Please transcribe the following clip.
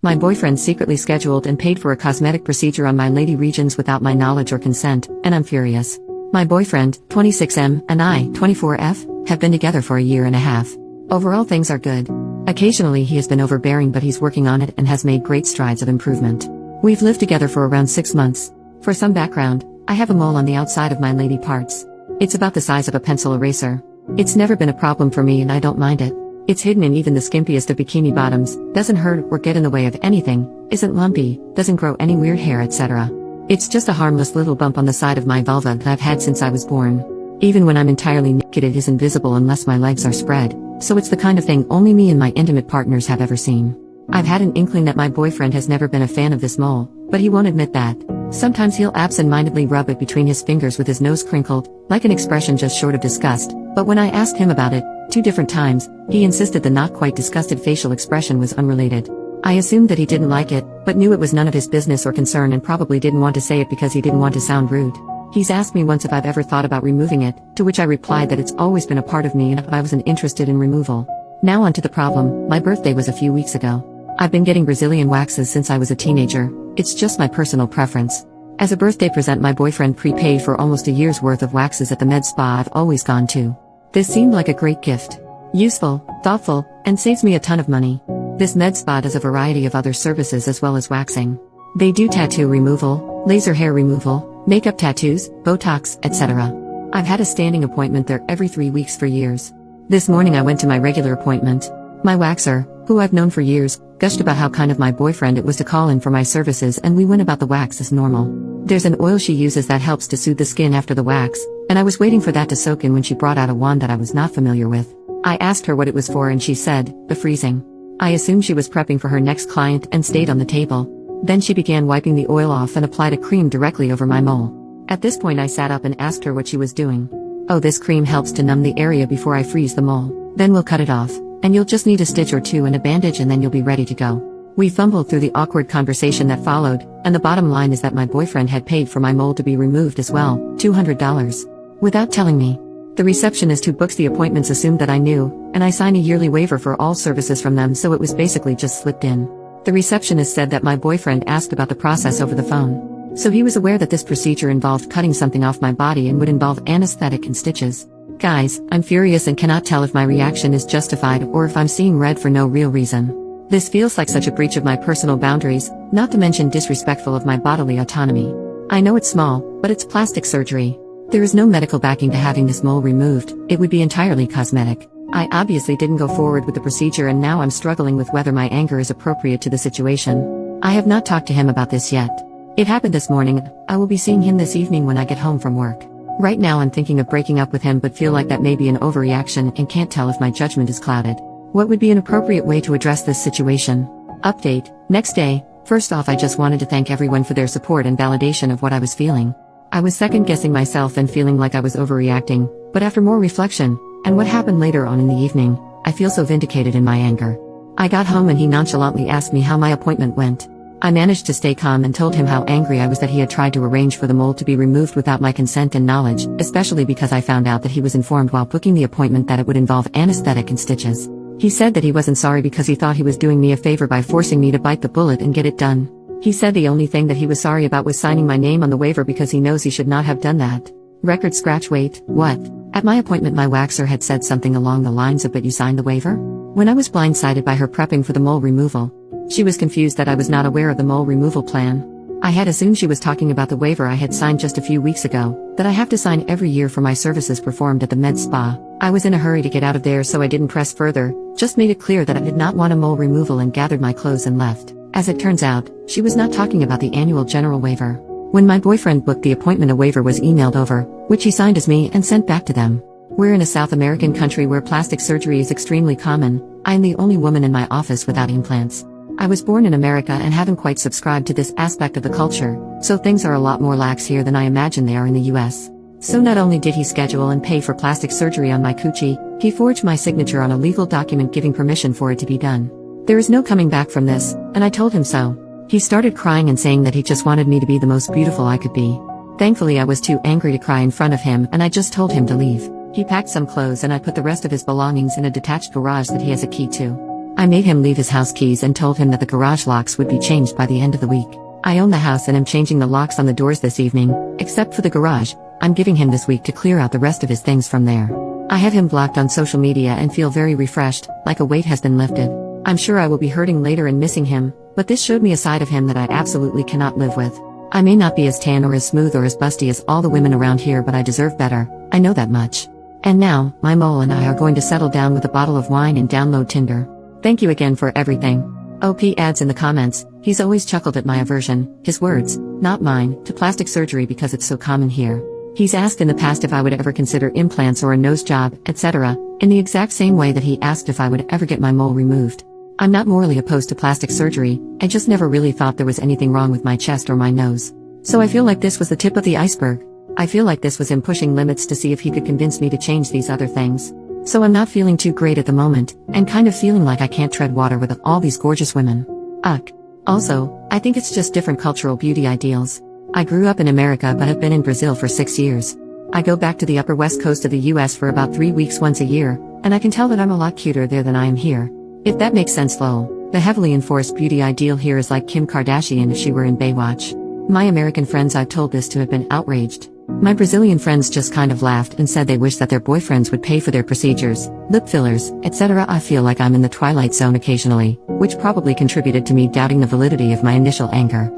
My boyfriend secretly scheduled and paid for a cosmetic procedure on my lady regions without my knowledge or consent, and I'm furious. My boyfriend, 26M, and I, 24F, have been together for a year and a half. Overall things are good. Occasionally he has been overbearing, but he's working on it and has made great strides of improvement. We've lived together for around 6 months. For some background, I have a mole on the outside of my lady parts. It's about the size of a pencil eraser. It's never been a problem for me and I don't mind it. It's hidden in even the skimpiest of bikini bottoms, doesn't hurt or get in the way of anything, isn't lumpy, doesn't grow any weird hair, etc. It's just a harmless little bump on the side of my vulva that I've had since I was born. Even when I'm entirely naked it is invisible unless my legs are spread, so it's the kind of thing only me and my intimate partners have ever seen. I've had an inkling that my boyfriend has never been a fan of this mole, but he won't admit that. Sometimes he'll absent-mindedly rub it between his fingers with his nose crinkled, like an expression just short of disgust, but when I asked him about it, 2 different times, he insisted the not quite disgusted facial expression was unrelated. I assumed that he didn't like it, but knew it was none of his business or concern and probably didn't want to say it because he didn't want to sound rude. He's asked me once if I've ever thought about removing it, to which I replied that it's always been a part of me and I wasn't interested in removal. Now on to the problem. My birthday was a few weeks ago. I've been getting Brazilian waxes since I was a teenager. It's just my personal preference. As a birthday present, my boyfriend prepaid for almost a year's worth of waxes at the med spa I've always gone to. This seemed like a great gift. Useful, thoughtful, and saves me a ton of money. This med spa does a variety of other services as well as waxing. They do tattoo removal, laser hair removal, makeup tattoos, Botox, etc. I've had a standing appointment there every 3 weeks for years. This morning I went to my regular appointment. My waxer, who I've known for years, gushed about how kind of my boyfriend it was to call in for my services, and we went about the wax as normal. There's an oil she uses that helps to soothe the skin after the wax, and I was waiting for that to soak in when she brought out a wand that I was not familiar with. I asked her what it was for and she said, the freezing. I assumed she was prepping for her next client and stayed on the table. Then she began wiping the oil off and applied a cream directly over my mole. At this point I sat up and asked her what she was doing. Oh, this cream helps to numb the area before I freeze the mole. Then we'll cut it off, and you'll just need a stitch or two and a bandage and then you'll be ready to go. We fumbled through the awkward conversation that followed, and the bottom line is that my boyfriend had paid for my mole to be removed as well, $200. Without telling me. The receptionist who books the appointments assumed that I knew, and I signed a yearly waiver for all services from them, so it was basically just slipped in. The receptionist said that my boyfriend asked about the process over the phone. So he was aware that this procedure involved cutting something off my body and would involve anesthetic and stitches. Guys, I'm furious and cannot tell if my reaction is justified or if I'm seeing red for no real reason. This feels like such a breach of my personal boundaries, not to mention disrespectful of my bodily autonomy. I know it's small, but it's plastic surgery. There is no medical backing to having this mole removed, it would be entirely cosmetic. I obviously didn't go forward with the procedure and now I'm struggling with whether my anger is appropriate to the situation. I have not talked to him about this yet. It happened this morning. I will be seeing him this evening when I get home from work. Right now I'm thinking of breaking up with him but feel like that may be an overreaction and can't tell if my judgment is clouded. What would be an appropriate way to address this situation? Update. Next day. First off, I just wanted to thank everyone for their support and validation of what I was feeling. I was second-guessing myself and feeling like I was overreacting, but after more reflection, and what happened later on in the evening, I feel so vindicated in my anger. I got home and he nonchalantly asked me how my appointment went. I managed to stay calm and told him how angry I was that he had tried to arrange for the mole to be removed without my consent and knowledge, especially because I found out that he was informed while booking the appointment that it would involve anesthetic and stitches. He said that he wasn't sorry because he thought he was doing me a favor by forcing me to bite the bullet and get it done. He said the only thing that he was sorry about was signing my name on the waiver because he knows he should not have done that. Record scratch. Wait, what? At my appointment my waxer had said something along the lines of "but you signed the waiver?" When I was blindsided by her prepping for the mole removal. She was confused that I was not aware of the mole removal plan. I had assumed she was talking about the waiver I had signed just a few weeks ago, that I have to sign every year for my services performed at the med spa. I was in a hurry to get out of there so I didn't press further, just made it clear that I did not want a mole removal and gathered my clothes and left. As it turns out, she was not talking about the annual general waiver. When my boyfriend booked the appointment a waiver was emailed over, which he signed as me and sent back to them. We're in a South American country where plastic surgery is extremely common. I am the only woman in my office without implants. I was born in America and haven't quite subscribed to this aspect of the culture, so things are a lot more lax here than I imagine they are in the US. So not only did he schedule and pay for plastic surgery on my coochie, he forged my signature on a legal document giving permission for it to be done. There is no coming back from this, and I told him so. He started crying and saying that he just wanted me to be the most beautiful I could be. Thankfully I was too angry to cry in front of him and I just told him to leave. He packed some clothes and I put the rest of his belongings in a detached garage that he has a key to. I made him leave his house keys and told him that the garage locks would be changed by the end of the week. I own the house and am changing the locks on the doors this evening, except for the garage. I'm giving him this week to clear out the rest of his things from there. I have him blocked on social media and feel very refreshed, like a weight has been lifted. I'm sure I will be hurting later and missing him, but this showed me a side of him that I absolutely cannot live with. I may not be as tan or as smooth or as busty as all the women around here, but I deserve better. I know that much. And now, my mole and I are going to settle down with a bottle of wine and download Tinder. Thank you again for everything. OP adds in the comments, he's always chuckled at my aversion, his words, not mine, to plastic surgery because it's so common here. He's asked in the past if I would ever consider implants or a nose job, etc., in the exact same way that he asked if I would ever get my mole removed. I'm not morally opposed to plastic surgery, I just never really thought there was anything wrong with my chest or my nose. So I feel like this was the tip of the iceberg. I feel like this was him pushing limits to see if he could convince me to change these other things. So I'm not feeling too great at the moment, and kind of feeling like I can't tread water with all these gorgeous women. Ugh. Also, I think it's just different cultural beauty ideals. I grew up in America but have been in Brazil for 6 years. I go back to the upper west coast of the US for about 3 weeks once a year, and I can tell that I'm a lot cuter there than I am here. If that makes sense lol. The heavily enforced beauty ideal here is like Kim Kardashian if she were in Baywatch. My American friends I've told this to have been outraged. My Brazilian friends just kind of laughed and said they wish that their boyfriends would pay for their procedures, lip fillers, etc. I feel like I'm in the twilight zone occasionally, which probably contributed to me doubting the validity of my initial anger.